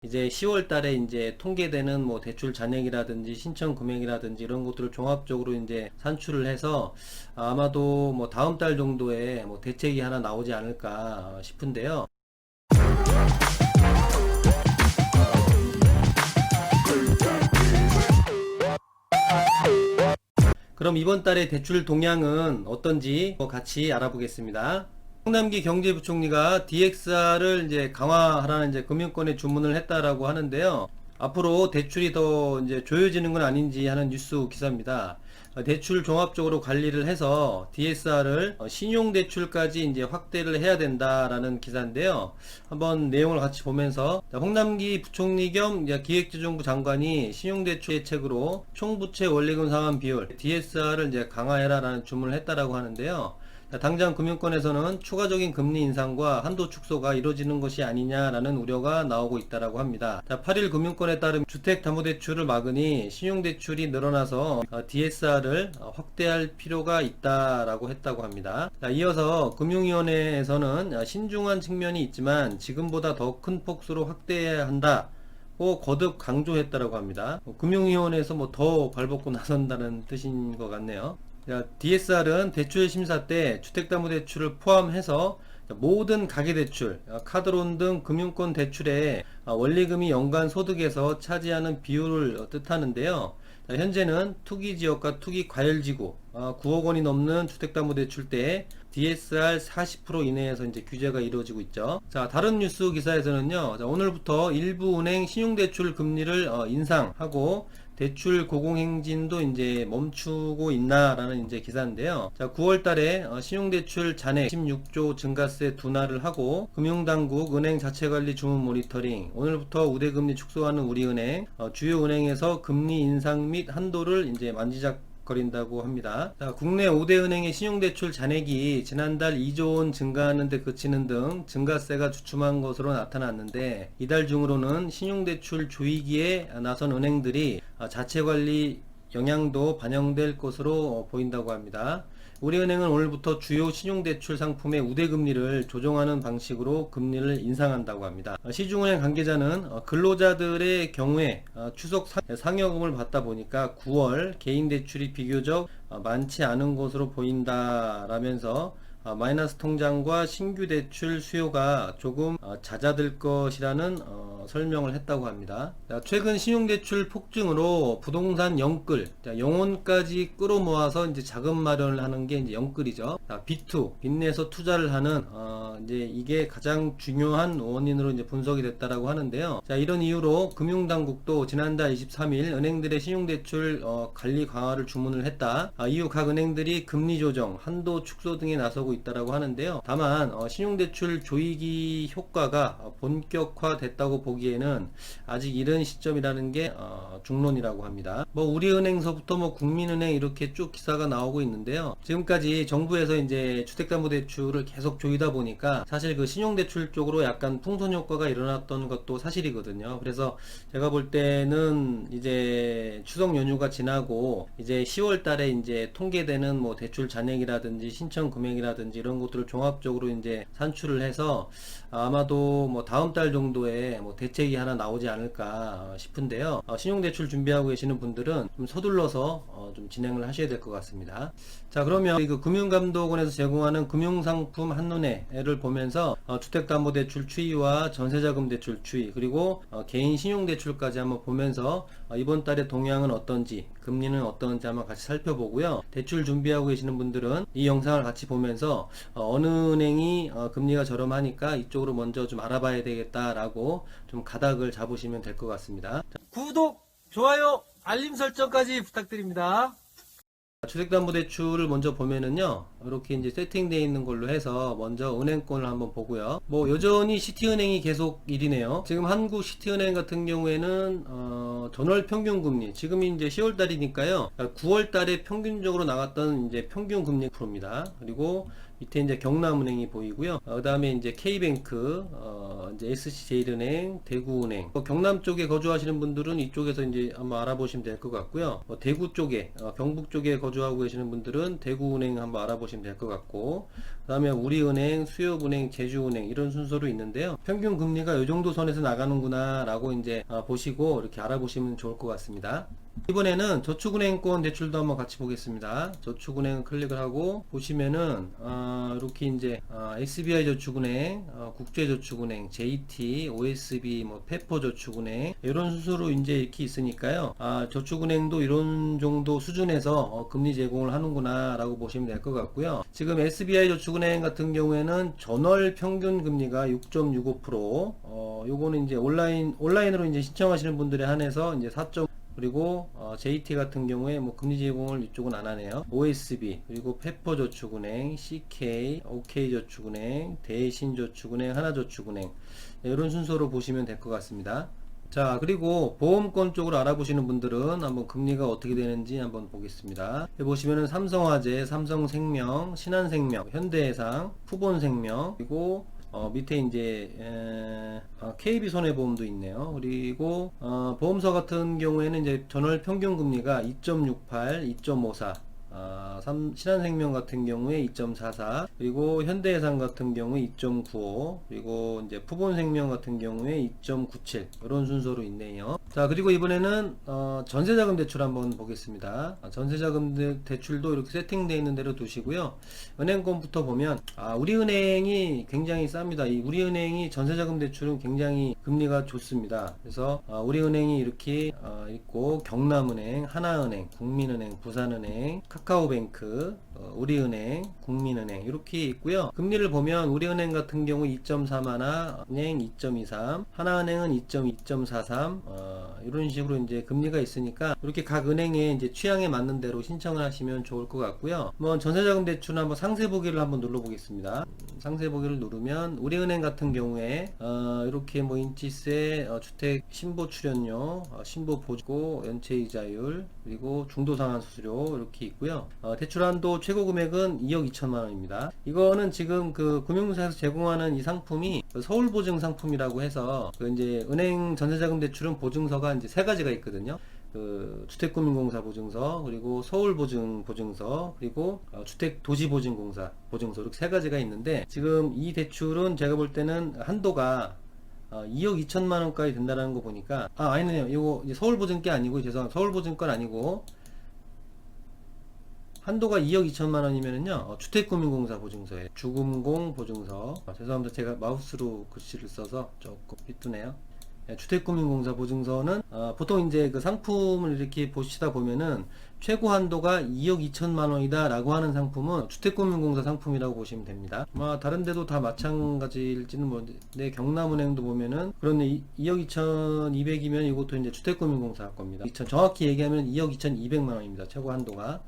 이제 10월 달에 이제 통계되는 뭐 대출 잔액이라든지 신청 금액이라든지 이런 것들을 종합적으로 이제 산출을 해서 아마도 뭐 다음 달 정도에 뭐 대책이 하나 나오지 않을까 싶은데요. 그럼 이번 달의 대출 동향은 어떤지 같이 알아보겠습니다. 홍남기 경제부총리가 DXR을 이제 강화하라는 이제 금융권에 주문을 했다라고 하는데요. 앞으로 대출이 더 이제 조여지는 건 아닌지 하는 뉴스 기사입니다. 대출 종합적으로 관리를 해서 DSR을 신용대출까지 이제 확대를 해야 된다라는 기사인데요. 한번 내용을 같이 보면서 홍남기 부총리 겸 기획재정부 장관이 신용대출 대책으로 총부채 원리금 상환 비율 DSR을 이제 강화해라라는 주문을 했다라고 하는데요. 당장 금융권에서는 추가적인 금리 인상과 한도 축소가 이루어지는 것이 아니냐라는 우려가 나오고 있다고 합니다. 8일 금융권에 따르면 주택담보대출을 막으니 신용대출이 늘어나서 DSR을 확대할 필요가 있다라고 했다고 합니다. 이어서 금융위원회에서는 신중한 측면이 있지만 지금보다 더 큰 폭으로 확대해야 한다. 거듭 강조했다라고 합니다. 금융위원회에서 뭐 더 발벗고 나선다는 뜻인 것 같네요. DSR은 대출 심사 때 주택담보대출을 포함해서 모든 가계대출, 카드론 등 금융권 대출의 원리금이 연간 소득에서 차지하는 비율을 뜻하는데요. 현재는 투기지역과 투기과열지구 9억 원이 넘는 주택담보대출 때 DSR 40% 이내에서 이제 규제가 이루어지고 있죠. 자, 다른 뉴스 기사에서는요. 오늘부터 일부 은행 신용대출 금리를 인상하고 대출 고공행진도 이제 멈추고 있나라는 이제 기사인데요. 자, 9월 달에 신용대출 잔액 16조 증가세 둔화를 하고 금융당국 은행 자체관리 주문 모니터링 오늘부터 우대금리 축소하는 우리은행 주요 은행에서 금리 인상 및 한도를 이제 만지작거린다고 합니다. 자, 국내 5대 은행의 신용대출 잔액이 지난달 2조 원 증가하는 데 그치는 등 증가세가 주춤한 것으로 나타났는데 이달 중으로는 신용대출 조이기에 나선 은행들이 자체관리 영향도 반영될 것으로 보인다고 합니다. 우리은행은 오늘부터 주요 신용대출 상품의 우대금리를 조정하는 방식으로 금리를 인상한다고 합니다. 시중은행 관계자는 근로자들의 경우에 추석 상여금을 받다 보니까 9월 개인대출이 비교적 많지 않은 것으로 보인다라면서 마이너스 통장과 신규 대출 수요가 조금 잦아들 것이라는 설명을 했다고 합니다. 최근 신용대출 폭증으로 부동산 영끌, 영혼까지 끌어모아서 이제 자금 마련을 하는 게 이제 영끌이죠. B2, 빚내서 투자를 하는 이제 이게 가장 중요한 원인으로 이제 분석이 됐다라고 하는데요. 자, 이런 이유로 금융당국도 지난달 23일 은행들의 신용대출 관리 강화를 주문을 했다. 이후 각 은행들이 금리 조정, 한도 축소 등에 나서고 있다라고 하는데요. 다만 신용대출 조이기 효과가 본격화됐다고 보기에는 아직 이른 시점이라는 게 중론이라고 합니다. 뭐 우리은행서부터 뭐 국민은행 이렇게 쭉 기사가 나오고 있는데요. 지금까지 정부에서 이제 주택담보대출을 계속 조이다 보니까 사실 그 신용대출 쪽으로 약간 풍선 효과가 일어났던 것도 사실이거든요. 그래서 제가 볼 때는 이제 추석 연휴가 지나고 이제 10월 달에 이제 통계되는 뭐 대출 잔액이라든지 신청 금액이라든지 이런 것들을 종합적으로 이제 산출을 해서 아마도 뭐 다음 달 정도에 뭐 대책이 하나 나오지 않을까 싶은데요. 신용대출 준비하고 계시는 분들은 좀 서둘러서 좀 진행을 하셔야 될 것 같습니다. 자, 그러면 그 금융감독원에서 제공하는 금융상품 한눈에를 보면서 주택담보대출 추이와 전세자금 대출 추이 그리고 개인 신용대출까지 한번 보면서 이번 달의 동향은 어떤지 금리는 어떤지 한번 같이 살펴보고요. 대출 준비하고 계시는 분들은 이 영상을 같이 보면서 어느 은행이 금리가 저렴하니까 이쪽으로 먼저 좀 알아봐야 되겠다라고 좀 가닥을 잡으시면 될 것 같습니다. 구독, 좋아요, 알림 설정까지 부탁드립니다. 주택담보대출을 먼저 보면은요, 이렇게 이제 세팅되어 있는 걸로 해서 먼저 은행권을 한번 보고요. 뭐 여전히 시티은행이 계속 1위네요. 지금 한국 시티은행 같은 경우에는 전월 평균 금리 지금이 이제 10월 달이니까요. 9월 달에 평균적으로 나갔던 이제 평균 금리 프로입니다. 그리고 밑에 이제 경남은행이 보이고요. 그 다음에 이제 K뱅크, 이제 SC제일은행, 대구은행. 경남 쪽에 거주하시는 분들은 이쪽에서 이제 한번 알아보시면 될 것 같고요. 대구 쪽에, 경북 쪽에 거주하고 계시는 분들은 대구은행 한번 알아보시면 될 것 같고, 그 다음에 우리은행, 수협은행, 제주은행 이런 순서로 있는데요. 평균 금리가 이 정도 선에서 나가는구나 라고 이제 보시고 이렇게 알아보시면 좋을 것 같습니다. 이번에는 저축은행권 대출도 한번 같이 보겠습니다. 저축은행 클릭을 하고 보시면은 이렇게 이제 SBI 저축은행, 국제저축은행, JT, OSB, 뭐 페퍼저축은행 이런 순서로 이제 이렇게 있으니까요. 저축은행도 이런 정도 수준에서 금리 제공을 하는구나 라고 보시면 될 것 같고요. 지금 SBI 저축은행 같은 경우에는 전월 평균 금리가 6.65%, 요거는 이제 온라인으로 이제 신청하시는 분들에 한해서 이제 4. 그리고 JT 같은 경우에 뭐 금리 제공을 이쪽은 안 하네요. OSB, 그리고 페퍼저축은행, CK, OK저축은행, 대신저축은행, 하나저축은행 이런 순서로 보시면 될 것 같습니다. 자, 그리고 보험권 쪽으로 알아보시는 분들은 한번 금리가 어떻게 되는지 한번 보겠습니다. 여기 보시면은 삼성화재, 삼성생명, 신한생명, 현대해상, 푸본생명, 그리고 밑에 이제 KB손해보험도 있네요. 그리고 보험사 같은 경우에는 이제 전월 평균 금리가 2.68, 2.54, 신한생명 같은 경우에 2.44, 그리고 현대해상 같은 경우에 2.95, 그리고 이제 푸본생명 같은 경우에 2.97 이런 순서로 있네요. 자, 그리고 이번에는 전세자금 대출 한번 보겠습니다. 전세자금 대출도 이렇게 세팅되어 있는 대로 두시고요. 은행권부터 보면 우리은행이 굉장히 쌉니다. 이 우리은행이 전세자금 대출은 굉장히 금리가 좋습니다. 그래서 우리은행이 이렇게 있고, 경남은행, 하나은행, 국민은행, 부산은행, 카카오뱅크, 우리은행, 국민은행 이렇게 있고요. 금리를 보면 우리은행 같은 경우 2.3, 은행 2.23, 하나은행은 2.43, 이런 식으로 이제 금리가 있으니까 이렇게 각 은행의 이제 취향에 맞는 대로 신청을 하시면 좋을 것 같고요. 한번 전세자금 대출 한번 상세 보기를 한번 눌러 보겠습니다. 상세 보기를 누르면 우리은행 같은 경우에 이렇게 뭐 인치세, 주택 신보 출연료, 신보 보고 연체 이자율, 그리고 중도 상환 수수료 이렇게 있고요. 대출 한도 최고 금액은 2억 2천만 원입니다. 이거는 지금 그 금융사에서 제공하는 이 상품이 서울 보증 상품이라고 해서 그 이제 은행 전세자금 대출은 보증서가 이제 세 가지가 있거든요. 그 주택금융공사 보증서, 그리고 서울보증서, 그리고 주택도시보증공사 보증서 이렇게 세 가지가 있는데, 지금 이 대출은 제가 볼 때는 한도가 2억 2천만 원까지 된다는 거 보니까 아니네요. 이거 서울보증 게 아니고, 죄송합니다. 서울보증 건 아니고 한도가 2억 2천만 원이면은요, 주택금융공사 보증서예요. 주금공 보증서. 죄송합니다. 제가 마우스로 글씨를 써서 조금 삐뚤네요. 주택금융공사 보증서는 보통 이제 그 상품을 이렇게 보시다 보면은 최고 한도가 2억 2천만 원이다 라고 하는 상품은 주택금융공사 상품이라고 보시면 됩니다. 다른 데도 다 마찬가지일지는 모르는데, 경남은행도 보면은 그런데 2억 2,200이면 이것도 이제 주택금융공사 겁니다. 정확히 얘기하면 2억 2,200만 원입니다. 최고 한도가.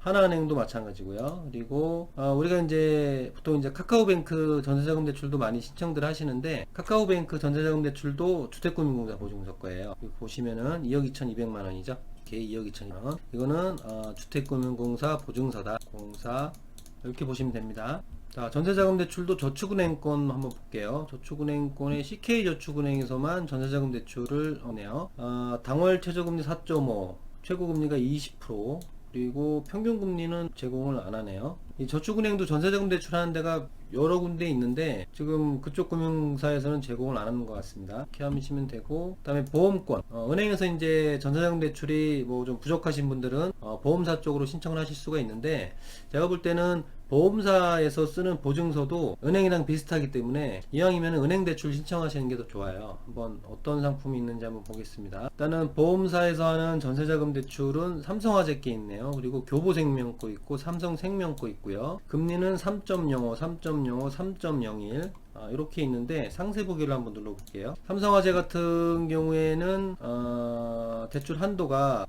하나은행도 마찬가지고요. 그리고 우리가 이제 보통 이제 카카오뱅크 전세자금 대출도 많이 신청들 하시는데, 카카오뱅크 전세자금 대출도 주택금융공사 보증서 거예요. 여기 보시면은 2억 2,200만 원이죠. 이렇게 2억 2,200만 원. 이거는 주택금융공사 보증서다. 공사 이렇게 보시면 됩니다. 자, 전세자금 대출도 저축은행권 한번 볼게요. 저축은행권의 CK저축은행에서만 전세자금 대출을 하네요. 당월 최저금리 4.5, 최고금리가 20%, 그리고 평균금리는 제공을 안 하네요. 이 저축은행도 전세자금 대출하는 데가 여러 군데 있는데, 지금 그쪽 금융사에서는 제공을 안 하는 것 같습니다. 이렇게 하시면 되고, 그 다음에 보험권, 은행에서 이제 전세자금 대출이 뭐 좀 부족하신 분들은 보험사 쪽으로 신청을 하실 수가 있는데, 제가 볼 때는 보험사에서 쓰는 보증서도 은행이랑 비슷하기 때문에 이왕이면 은행 대출 신청하시는 게 더 좋아요. 한번 어떤 상품이 있는지 한번 보겠습니다. 일단은 보험사에서 하는 전세자금 대출은 삼성화재 게 있네요. 그리고 교보생명 거 있고, 삼성생명 거 있고요. 금리는 3.05, 3.05, 3.01, 이렇게 있는데 상세 보기를 한번 눌러볼게요. 삼성화재 같은 경우에는 대출 한도가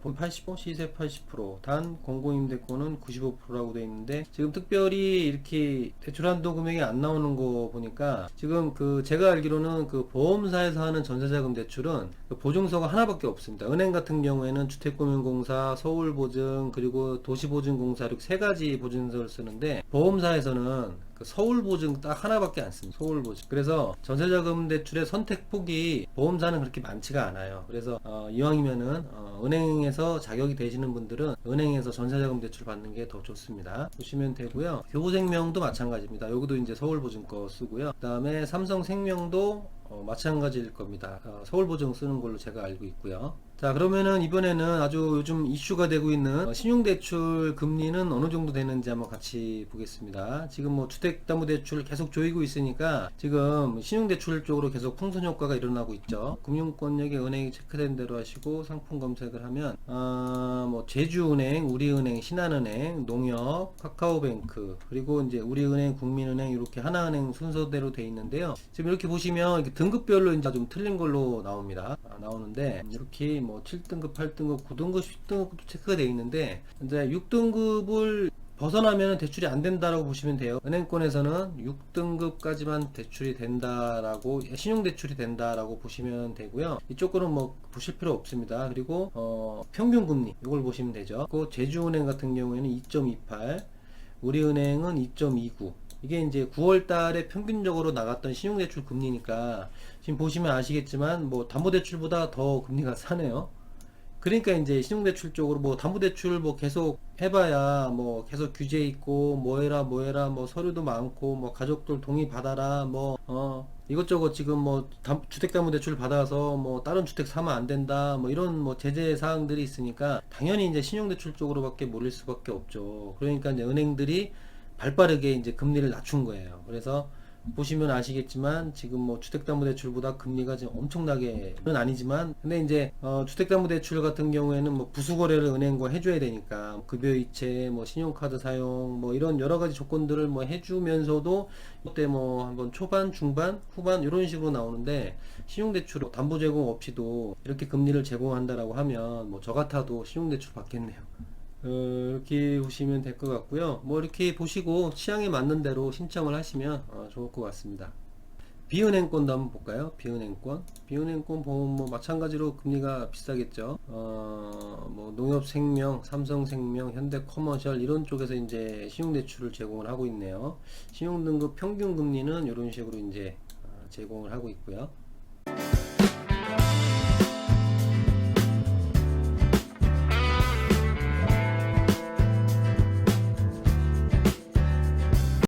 80%, 시세 80%, 단 공공임대권은 95%라고 되어 있는데, 지금 특별히 이렇게 대출 한도 금액이 안 나오는 거 보니까 지금 제가 알기로는 보험사에서 하는 전세자금 대출은 보증서가 하나밖에 없습니다. 은행 같은 경우에는 주택금융공사, 서울보증, 그리고 도시보증공사 이렇게 세 가지 보증서를 쓰는데, 보험사에서는 서울보증 딱 하나밖에 안 씁니다. 서울보증. 그래서 전세자금 대출의 선택폭이 보험사는 그렇게 많지가 않아요. 그래서 이왕이면은 은행에서 자격이 되시는 분들은 은행에서 전세자금 대출 받는 게 더 좋습니다. 보시면 되고요. 교보생명도 마찬가지입니다. 여기도 이제 서울보증 거 쓰고요. 그 다음에 삼성생명도 마찬가지일 겁니다. 서울보증 쓰는 걸로 제가 알고 있고요. 자, 그러면은 이번에는 아주 요즘 이슈가 되고 있는 신용대출 금리는 어느 정도 되는지 한번 같이 보겠습니다. 지금 뭐 주택담보대출 계속 조이고 있으니까 지금 신용대출 쪽으로 계속 풍선 효과가 일어나고 있죠. 금융권역에 은행이 체크된 대로 하시고 상품 검색을 하면 뭐 제주은행, 우리은행, 신한은행, 농협, 카카오뱅크, 그리고 이제 우리은행, 국민은행 이렇게 하나은행 순서대로 돼 있는데요. 지금 이렇게 보시면 이렇게 등급별로 이제 좀 틀린 걸로 나옵니다. 나오는데 이렇게 뭐 7등급, 8등급, 9등급, 10등급도 체크가 되어 있는데, 이제 6등급을 벗어나면 대출이 안 된다라고 보시면 돼요. 은행권에서는 6등급까지만 대출이 된다라고, 신용대출이 된다라고 보시면 되고요. 이쪽 거는 뭐 보실 필요 없습니다. 그리고 평균금리 이걸 보시면 되죠. 그 제주은행 같은 경우에는 2.28, 우리은행은 2.29. 이게 이제 9월 달에 평균적으로 나갔던 신용대출 금리니까 지금 보시면 아시겠지만 뭐 담보대출보다 더 금리가 싸네요. 그러니까 이제 신용대출 쪽으로 뭐 담보대출 뭐 계속 해봐야 뭐 계속 규제 있고 뭐해라 뭐 서류도 많고 뭐 가족들 동의 받아라 뭐 이것저것 지금 뭐 주택담보대출 받아서 뭐 다른 주택 사면 안 된다 뭐 이런 뭐 제재 사항들이 있으니까 당연히 이제 신용대출 쪽으로밖에 몰릴 수밖에 없죠. 그러니까 이제 은행들이 발빠르게 이제 금리를 낮춘 거예요. 그래서 보시면 아시겠지만 지금 뭐 주택담보대출보다 금리가 지금 엄청나게는 아니지만, 근데 이제 주택담보대출 같은 경우에는 뭐 부수거래를 은행과 해줘야 되니까 급여이체, 뭐 신용카드 사용, 뭐 이런 여러 가지 조건들을 뭐 해주면서도 그때 뭐 한번 초반, 중반, 후반 이런 식으로 나오는데, 신용대출 담보 제공 없이도 이렇게 금리를 제공한다라고 하면 뭐 저 같아도 신용대출 받겠네요. 이렇게 보시면 될 것 같고요. 뭐 이렇게 보시고 취향에 맞는 대로 신청을 하시면 좋을 것 같습니다. 비은행권도 한번 볼까요? 비은행권 보면 뭐 마찬가지로 금리가 비싸겠죠. 뭐 농협생명, 삼성생명, 현대커머셜 이런 쪽에서 이제 신용대출을 제공을 하고 있네요. 신용등급 평균금리는 이런 식으로 이제 제공을 하고 있고요.